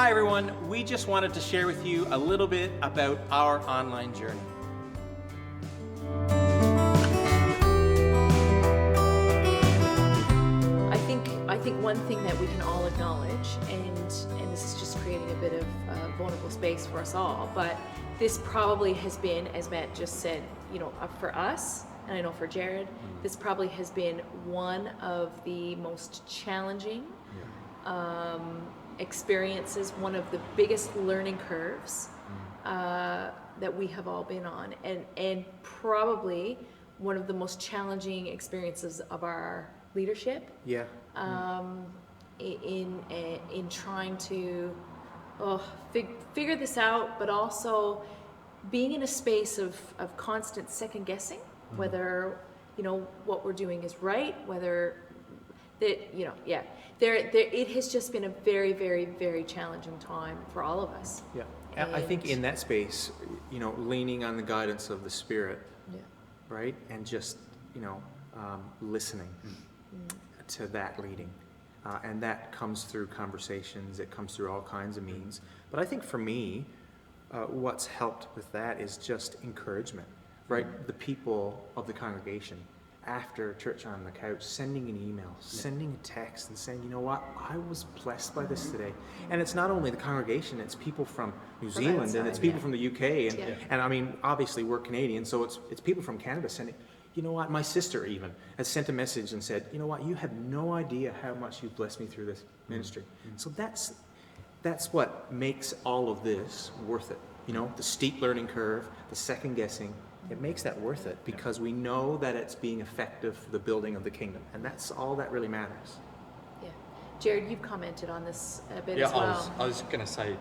Hi everyone, we just wanted to share with you a little bit about our online journey. I think one thing that we can all acknowledge, and this is just creating a bit of vulnerable space for us all, but this probably has been, as Matt just said, for us, and I know for Jared, this probably has been one of the most challenging experiences, one of the biggest learning curves that we have all been on, and probably one of the most challenging experiences of our leadership. Yeah. In trying to figure this out, but also being in a space of constant second guessing, whether what we're doing is right, whether that it has just been a very, very, very challenging time for all of us. Yeah. And I think in that space, leaning on the guidance of the Spirit, right, and just listening to that leading. And that comes through conversations, it comes through all kinds of means. But I think for me, what's helped with that is just encouragement, right? The people of the congregation, after church on the couch, sending an email, sending a text and saying, you know what, I was blessed by this today. And it's not only the congregation, it's people from New Zealand outside, and it's people from the UK. And I mean, obviously we're Canadian, so it's people from Canada sending. You know what, my sister even has sent a message and said, you know what, you have no idea how much you've blessed me through this ministry. So that's what makes all of this worth it. The steep learning curve, the second guessing, it makes that worth it because we know that it's being effective for the building of the kingdom. And that's all that really matters. Yeah. Jared, you've commented on this a bit as well. I was going to say,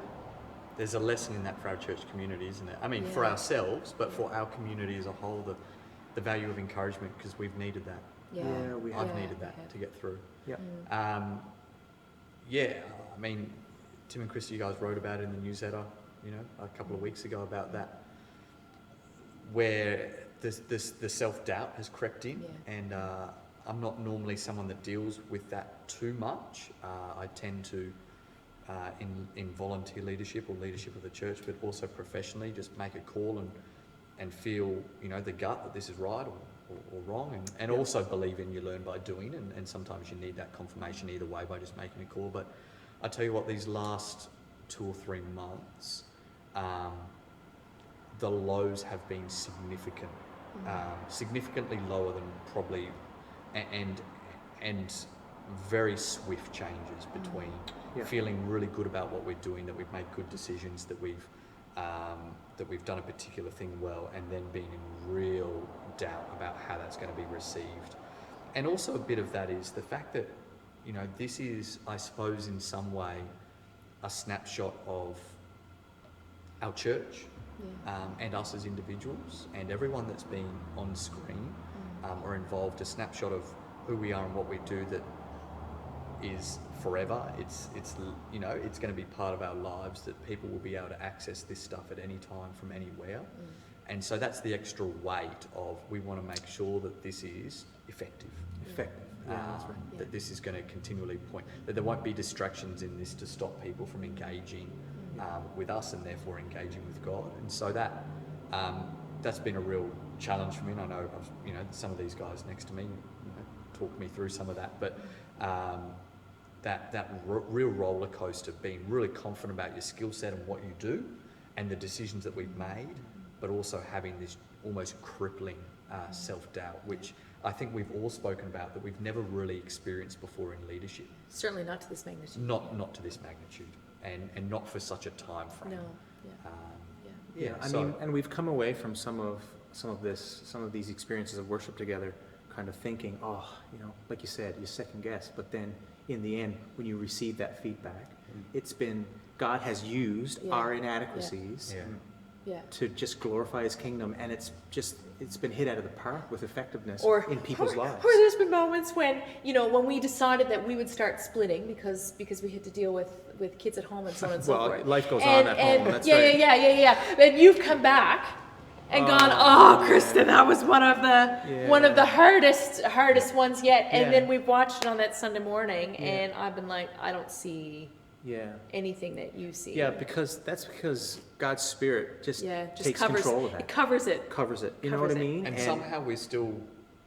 there's a lesson in that for our church community, isn't it? I mean, for ourselves, but for our community as a whole, the value of encouragement, because we've needed that. I've needed that to get through. Yeah. I mean, Tim and Christy, you guys wrote about it in the newsletter, a couple of weeks ago about that, where the self-doubt has crept in, and I'm not normally someone that deals with that too much. I tend to, in volunteer leadership or leadership of the church, but also professionally, just make a call and feel, the gut that this is right or wrong, and also believe in you learn by doing, and sometimes you need that confirmation either way by just making a call. But I tell you what, these last 2 or 3 months, the lows have been significant, significantly lower than probably, and very swift changes between feeling really good about what we're doing, that we've made good decisions, that we've done a particular thing well, and then being in real doubt about how that's going to be received. And also a bit of that is the fact that, this is, I suppose, in some way, a snapshot of our church and us as individuals, and everyone that's been on screen or involved, a snapshot of who we are and what we do that is forever. It's going to be part of our lives, that people will be able to access this stuff at any time from anywhere. And so that's the extra weight of, we want to make sure that this is effective. That's right. That this is going to continually point, that there won't be distractions in this to stop people from engaging with us and therefore engaging with God. And so that's been a real challenge for me. And I know some of these guys next to me talk me through some of that, but that real roller coaster, being really confident about your skill set and what you do and the decisions that we've made, but also having this almost crippling self-doubt, which I think we've all spoken about, that we've never really experienced before in leadership. Certainly not to this magnitude. Not to this magnitude, and not for such a time frame. No. I mean, and we've come away from some of these experiences of worship together, kind of thinking, like you said, you second guess, but then in the end, when you receive that feedback, it's been, God has used our inadequacies to just glorify His kingdom, and it's been hit out of the park with effectiveness in people's lives. Or there's been moments when, when we decided that we would start splitting because we had to deal with kids at home and so on and so forth. Well, life goes on at home. That's right. Yeah. And you've come back and gone, Krista, that was one of the hardest ones yet. And then we've watched it on that Sunday morning, and I've been like, I don't see anything that you see. Yeah, because God's Spirit just takes covers, control of that. It covers it. You know what I mean? And somehow we're still,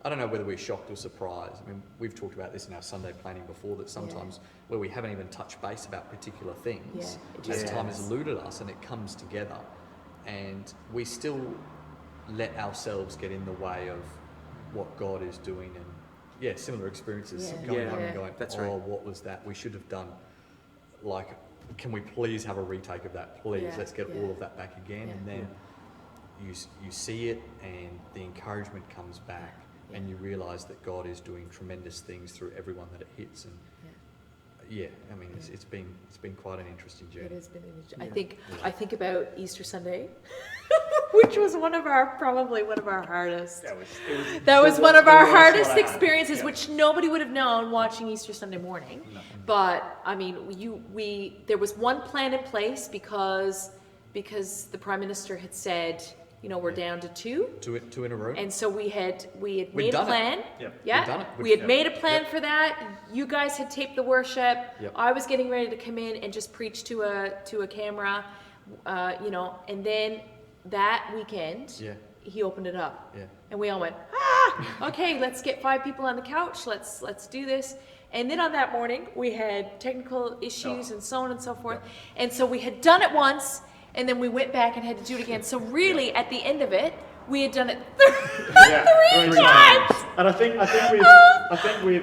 I don't know whether we're shocked or surprised. I mean, we've talked about this in our Sunday planning before, that sometimes where we haven't even touched base about particular things, as time has eluded us and it comes together, and we still let ourselves get in the way of what God is doing, and similar experiences going home and going, that's right. What was that? We should have done, like, can we please have a retake of that, please? Let's get all of that back again. And then you see it and the encouragement comes back and you realise that God is doing tremendous things through everyone that it hits. And I mean, it's been quite an interesting journey. It has been interesting. I think about Easter Sunday, which was probably one of our hardest. That was one of our hardest experiences, which nobody would have known watching Easter Sunday morning. No. But I mean, there was one plan in place because the Prime Minister had said, we're down to two in a row. And so we had made a plan. We had made a plan for that. You guys had taped the worship. I was getting ready to come in and just preach to a camera, and then that weekend, he opened it up. And we all went, okay, let's get 5 people on the couch. Let's do this. And then on that morning, we had technical issues and so on and so forth. And so we had done it once, and then we went back and had to do it again. So really, at the end of it, we had done it three times. And I think with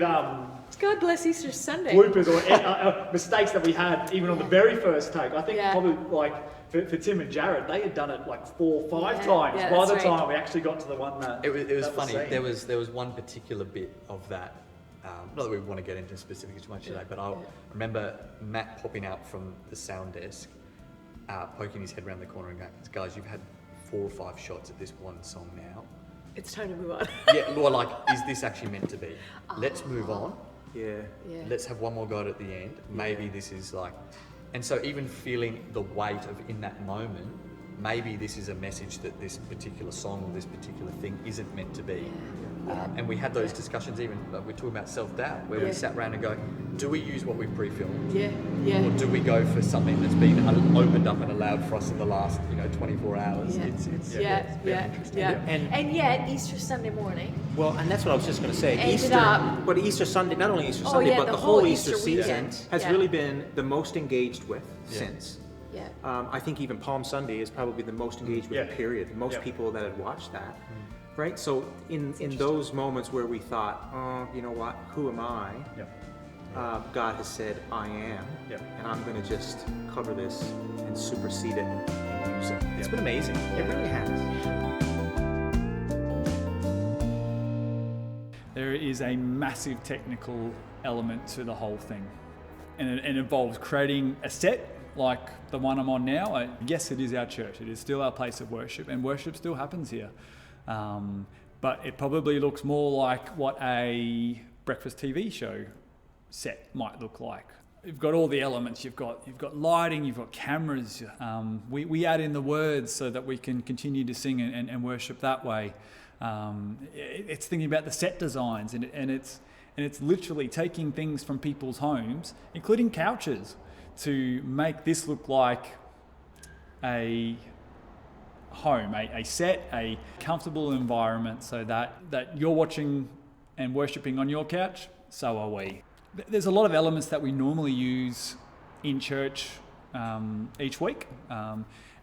God bless Easter Sunday. bloopers or mistakes that we had even on the very first take, I think probably like for Tim and Jared, they had done it like 4 or 5 times by the time we actually got to the one that it was funny. There was one particular bit of that. Not that we want to get into specifics too much today, but I remember Matt popping out from the sound desk, poking his head around the corner and going, "Guys, you've had 4 or 5 shots at this one song now. It's time to move on." Well, is this actually meant to be? Let's move on. Let's have one more go at the end. Maybe this is like, and so even feeling the weight of in that moment, maybe this is a message that this particular song or this particular thing isn't meant to be. And we had those discussions even, we're talking about self-doubt, where we sat around and go, do we use what we've pre-filmed? Or do we go for something that's been opened up and allowed for us in the last 24 hours? It's very interesting. And yet, Easter Sunday morning. Well, and that's what I was just going to say. But Easter Sunday, not only Easter Sunday, but the whole Easter season weekend has really been the most engaged with since. I think even Palm Sunday is probably the most engaged with, period. Most people that had watched that. Right? So in those moments where we thought, you know what, who am I? God has said, I am. And I'm going to just cover this and supersede it and use it. It's been amazing. It really has. There is a massive technical element to the whole thing. And it involves creating a set like the one I'm on now. Yes, it is our church. It is still our place of worship, and worship still happens here. But it probably looks more like what a breakfast TV show set might look like. You've got all the elements. You've got lighting. You've got cameras. We add in the words so that we can continue to sing and worship that way. It's thinking about the set designs, and it's literally taking things from people's homes, including couches, to make this look like a home, a set, a comfortable environment, so that you're watching and worshipping on your couch, so are we. There's a lot of elements that we normally use in church each week,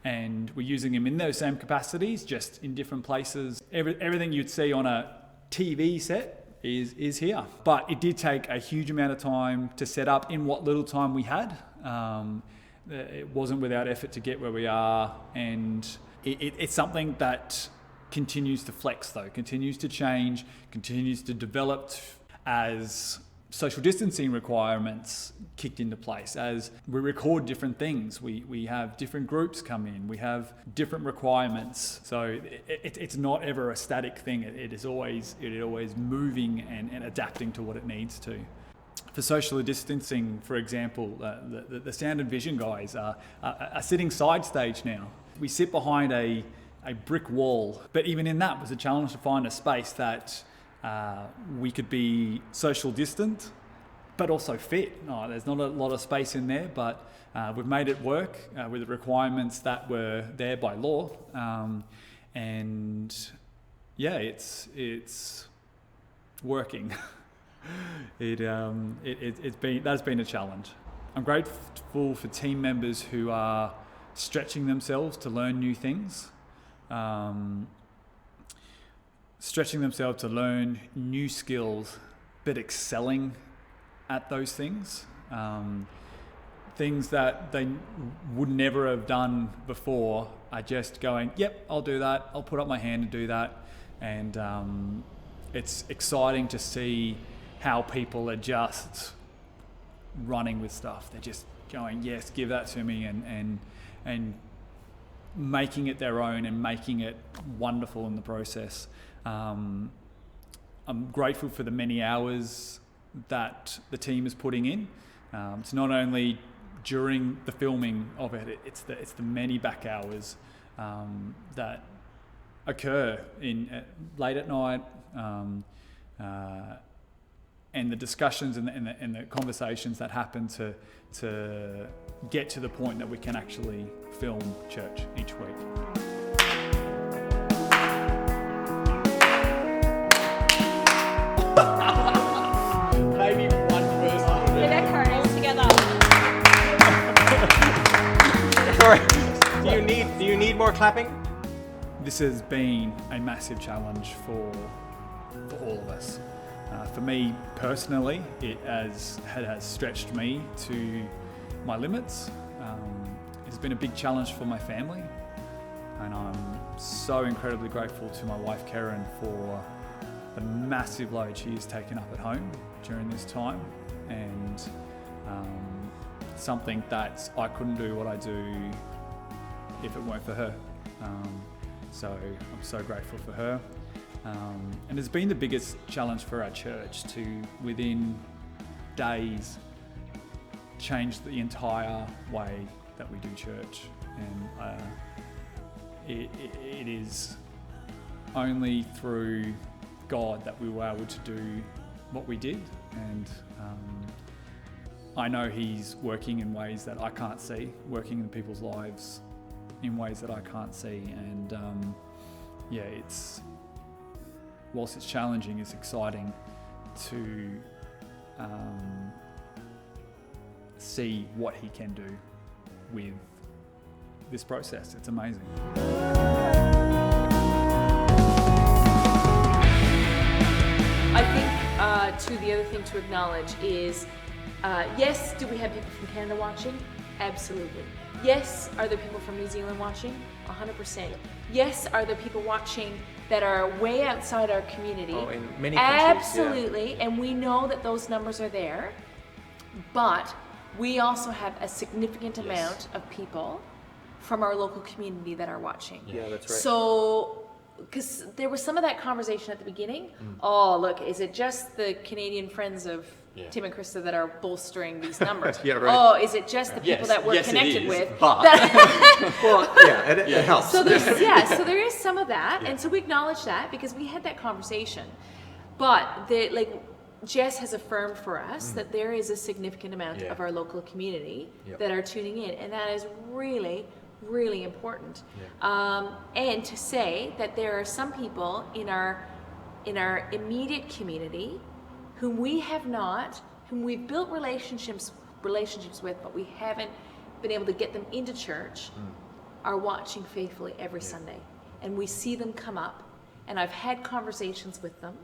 and we're using them in those same capacities, just in different places. Everything you'd see on a TV set is here. But it did take a huge amount of time to set up in what little time we had. It wasn't without effort to get where we are, and it's something that continues to flex though, continues to change, continues to develop as social distancing requirements kicked into place, as we record different things. We have different groups come in, we have different requirements. So it's not ever a static thing. It is always moving and adapting to what it needs to. For social distancing, for example, the sound and vision guys are sitting side stage now. We sit behind a brick wall, but even in that was a challenge to find a space that we could be social distant but also fit. There's not a lot of space in there, but we've made it work with the requirements that were there by law, and yeah, it's working. That's been a challenge. I'm grateful for team members who are stretching themselves to learn new things, stretching themselves to learn new skills, but excelling at those things. Things that they would never have done before are just going, yep, I'll do that. I'll put up my hand and do that. And it's exciting to see how people are just running with stuff. They're just going, yes, give that to me, and making it their own and making it wonderful in the process. I'm grateful for the many hours that the team is putting in. It's not only during the filming of it, it's the many back hours that occur late at night, and the discussions and the conversations that happen to get to the point that we can actually film church each week. Maybe one person. Get our cards together. Sorry. Do you need more clapping? This has been a massive challenge for all of us. For me personally, it has stretched me to my limits. It's been a big challenge for my family, and I'm so incredibly grateful to my wife Karen for the massive load she has taken up at home during this time, and something that I couldn't do what I do if it weren't for her. So I'm so grateful for her. And it's been the biggest challenge for our church to, within days, change the entire way that we do church. And it is only through God that we were able to do what we did. And I know He's working in ways that I can't see, working in people's lives in ways that I can't see. And whilst it's challenging, it's exciting to see what He can do with this process. It's amazing. I think too, the other thing to acknowledge is, yes, do we have people from Canada watching? Absolutely. Yes, are there people from New Zealand watching? 100%. Yes, are there people watching that are way outside our community? Oh, in many countries, absolutely, yeah. And we know that those numbers are there, but we also have a significant amount of people from our local community that are watching. Yeah, that's right. So, because there was some of that conversation at the beginning. Oh, look, is it just the Canadian friends of Tim and Krista that are bolstering these numbers? Yeah, right. Oh, is it just the people that we're connected with? But Well, yeah, it helps. So there is some of that, and so we acknowledge that because we had that conversation. But Jess has affirmed for us that there is a significant amount of our local community that are tuning in, and that is really, really important. And to say that there are some people in our immediate community whom we've built relationships with, but we haven't been able to get them into church, are watching faithfully every Sunday. And we see them come up, and I've had conversations with them.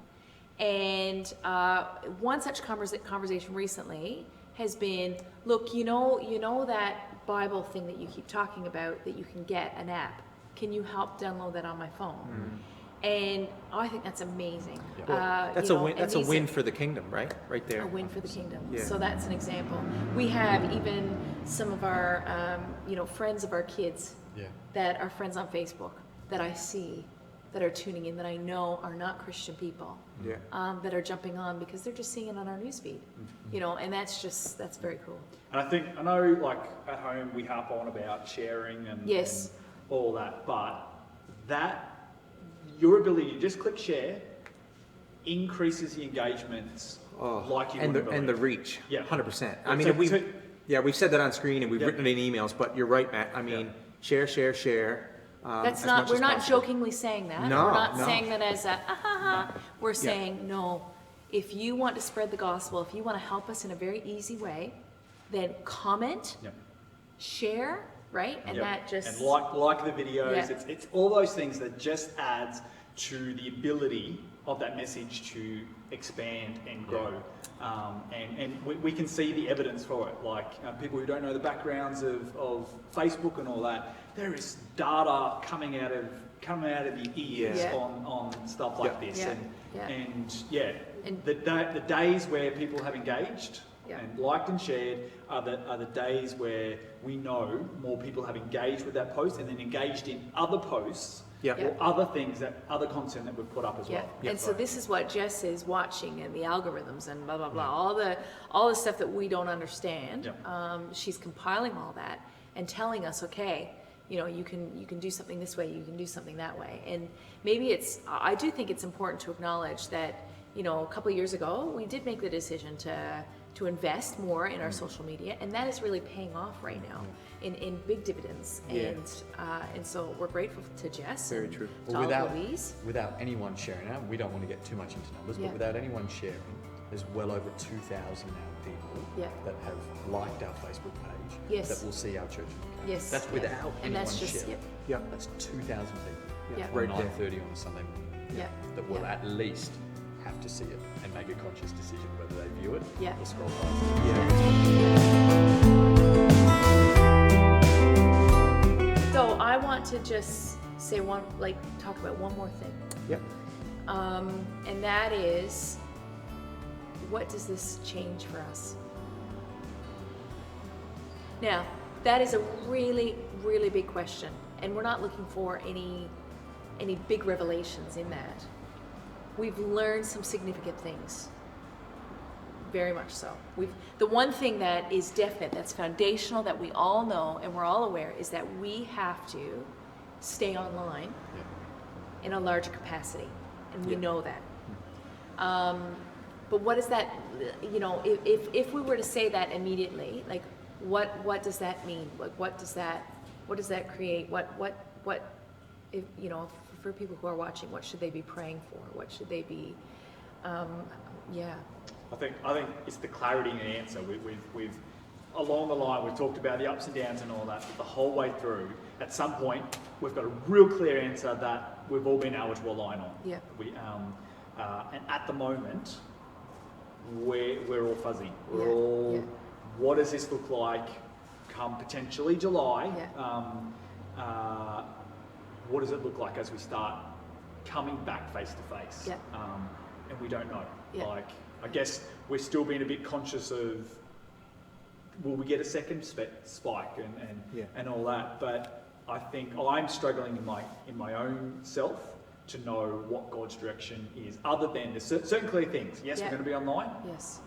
And one such conversation recently has been, look, you know that Bible thing that you keep talking about that you can get an app. Can you help download that on my phone? And I think that's amazing. That's a win. That's a win for the kingdom, right? Right there. A win for the kingdom. Yeah. So that's an example. We have even some of our, friends of our kids that are friends on Facebook that I see that are tuning in that I know are not Christian people that are jumping on because they're just seeing it on our newsfeed, and that's very cool. And I know like at home we harp on about sharing and all that, but your ability to just click share increases the engagements like you and wouldn't the believe. reach, Yeah. 100%. I So- mean, we've said that on screen and we've Yep. written it in emails, but you're right, Matt. I mean, share. That's as not, much we're as not possible. jokingly saying that. No, We're not no. saying that as a, ah, ha, ha. We're saying, no, if you want to spread the gospel, if you want to help us in a very easy way, then comment, Yep. share, right? And Yep. that just, and like the videos. Yeah. It's all those things that just adds to the ability of that message to expand and grow. And we can see the evidence for it. Like people who don't know the backgrounds of Facebook and all that, there is data coming out of the ears Yeah. on stuff like this. Yeah. And And- the days where people have engaged Yeah. and liked and shared are the days where we know more people have engaged with that post and then engaged in other posts Yeah. Yeah. or other things other content that we've put up as yeah. well. And so this is what Jess is watching, and the algorithms and blah, blah, blah, Yeah. all the stuff that we don't understand. Yeah. She's compiling all that and telling us, okay, you know, you can do something this way, you can do something that way. And maybe I do think it's important to acknowledge that, you know, a couple of years ago, we did make the decision to invest more in our social media, and that is really paying off right now in big dividends. Yeah. And so we're grateful to Jess. Very and true. to all of Louise. without anyone sharing, now we don't want to get too much into numbers, Yeah. but without anyone sharing, there's well over 2,000 now people Yeah. that have liked our Facebook page Yes. that will see our church. Yes. That's yeah. without And anyone that's just, sharing. yep, Yeah. That's 2,000 people. Yeah. At Right there. 9:30 on a Sunday morning. yeah. That will yeah. at least have to see it and make a conscious decision whether they view it Yeah. or scroll past it. So I want to just say talk about one more thing. Yep. And that is, what does this change for us? Now, that is a really, really big question, and we're not looking for any big revelations in that. We've learned some significant things, very much so. The one thing that is definite, that's foundational, that we all know and we're all aware, is that we have to stay online in a larger capacity, and we Yeah. know that. But what is that? You know, if we were to say that immediately, like, what does that mean? Like, what does that create? What if, you know, for people who are watching, what should they be praying for? What should they be? Yeah. I think it's the clarity in the answer. We've along the line we've talked about the ups and downs and all that, but the whole way through, at some point, we've got a real clear answer that we've all been able to align on. Yeah. And at the moment, we're all fuzzy. We're Yeah, all. yeah. What does this look like? Come potentially July. Yeah. What does it look like as we start coming back face to face? Yeah. And we don't know. Yeah. Like, I guess we're still being a bit conscious of, will we get a second spike and all that? But I think I'm struggling in my own self to know what God's direction is, other than there's certain clear things. Yes, Yeah. we're going to be online. Yes.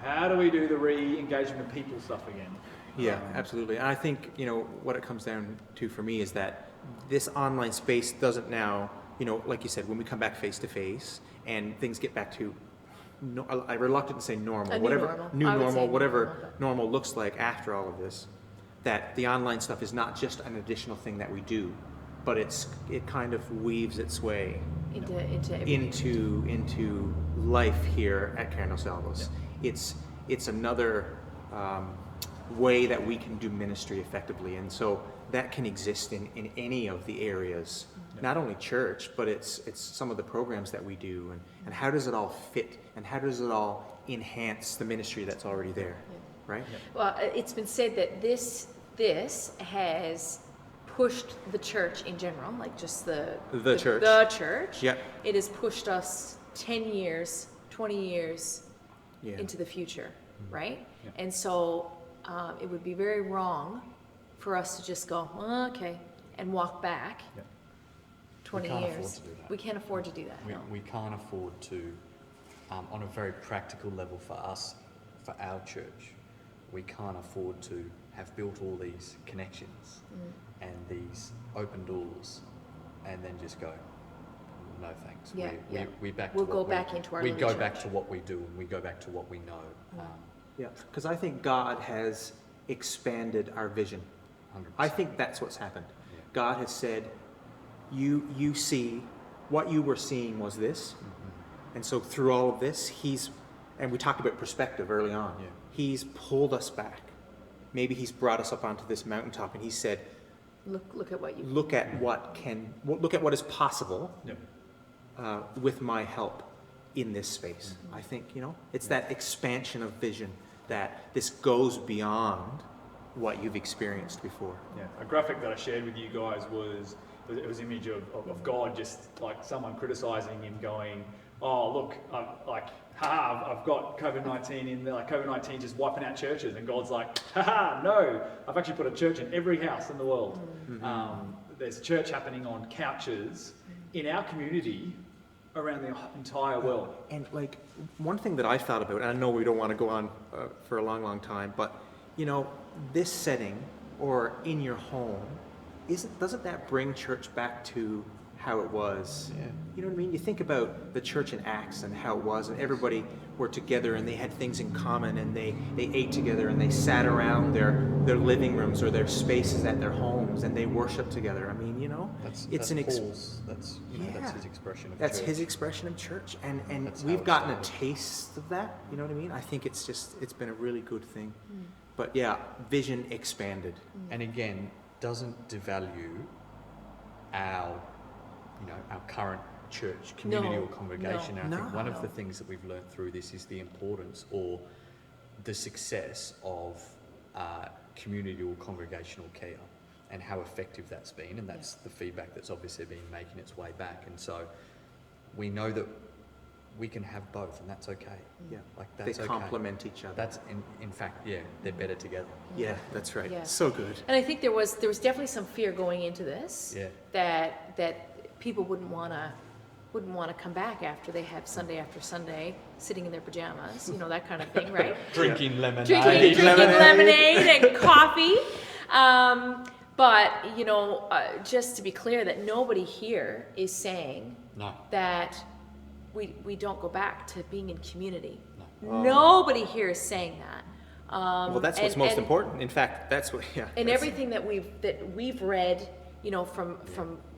How do we do the re-engagement of people stuff again? Yeah, absolutely. And I think, you know, what it comes down to for me is that this online space doesn't now, you know, like you said, when we come back face to face and things get back to, I'm reluctant to say normal, A new whatever, normal. new I would say normal, new whatever normal, but- normal looks like after all of this, that the online stuff is not just an additional thing that we do, but it kind of weaves its way Into everything. into life here at Carindale Salvos. It's another way that we can do ministry effectively, and so that can exist in any of the areas, not only church, but it's some of the programs that we do, and how does it all fit, and how does it all enhance the ministry that's already there, right? Well, it's been said that this has pushed the church in general, like just the church. The church. Yeah. It has pushed us 10 years, 20 years Yeah. into the future, right? Yeah. And so it would be very wrong for us to just go, "Oh, okay, and walk back Yeah. 20 can't years. afford to do that. We can't afford to do that. No. We can't afford to, on a very practical level for us, for our church, we can't afford to have built all these connections and these open doors and then just go, no thanks. Yeah, yeah. We back We'll to go what back into our we little go back church. to what we do, and we go back to what we know. Yeah, because I think God has expanded our vision. 100%. I think that's what's happened. Yeah. God has said, you see, what you were seeing was this. And so through all of this, and we talked about perspective early on, Yeah. he's pulled us back. Maybe he's brought us up onto this mountaintop and he said, Look at what you. look at what is possible Yeah. with my help in this space. I think, it's that expansion of vision that this goes beyond what you've experienced before. Yeah, a graphic that I shared with you guys was an image of God, just like someone criticizing him, going, "Oh, look, I've got COVID-19 in there, like COVID-19 just wiping out churches," and God's like, "Haha, no, I've actually put a church in every house in the world." There's church happening on couches in our community around the entire world. And like one thing that I thought about, and I know we don't want to go on for a long, long time, but this setting or in your home, doesn't that bring church back to how it was? Yeah. You know what I mean? You think about the church in Acts and how it was, and everybody were together and they had things in common, and they ate together and they sat around their living rooms or their spaces at their homes and they worshiped together. I mean, That's Paul's. That's his expression of That's church. his expression of church, and That's how we've it gotten a started. taste of that. You know what I mean? I think it's been a really good thing. But yeah, vision expanded. And again, doesn't devalue our current church, community, or congregation. And I think one of the things that we've learned through this is the importance or the success of community or congregational care, and how effective that's been. And that's the feedback that's obviously been making its way back. And so we know that we can have both, and that's okay. Yeah, That's they okay. complement each other. That's in fact, they're better together. Yeah, that's right. Yeah. So good. And I think there was definitely some fear going into this. Yeah. That people wouldn't want to come back after they have Sunday after Sunday sitting in their pajamas, that kind of thing, right? Drinking lemonade. Drinking lemonade and coffee. But just to be clear, that nobody here is saying No. that we don't go back to being in community. No. Nobody here is saying that. Well, that's what's most important. In fact, that's what. Yeah. And that's- everything that we've read,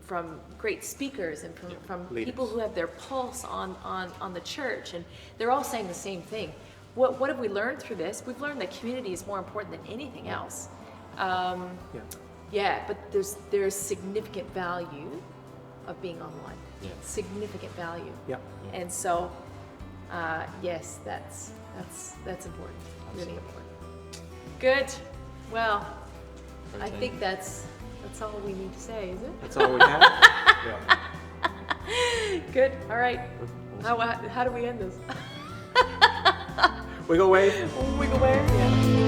from great speakers and from Leaders. people who have their pulse on the church, and they're all saying the same thing. What have we learned through this? We've learned that community is more important than anything else. But there's significant value of being online. Yeah. Significant value. Yeah. And so, yes, that's important. Really Absolutely. important. Good. Well, I Okay. think that's all we need to say, is it? That's all we have. Yeah. Good. All right. Awesome. How do we end this? We go away. We go where? Yeah.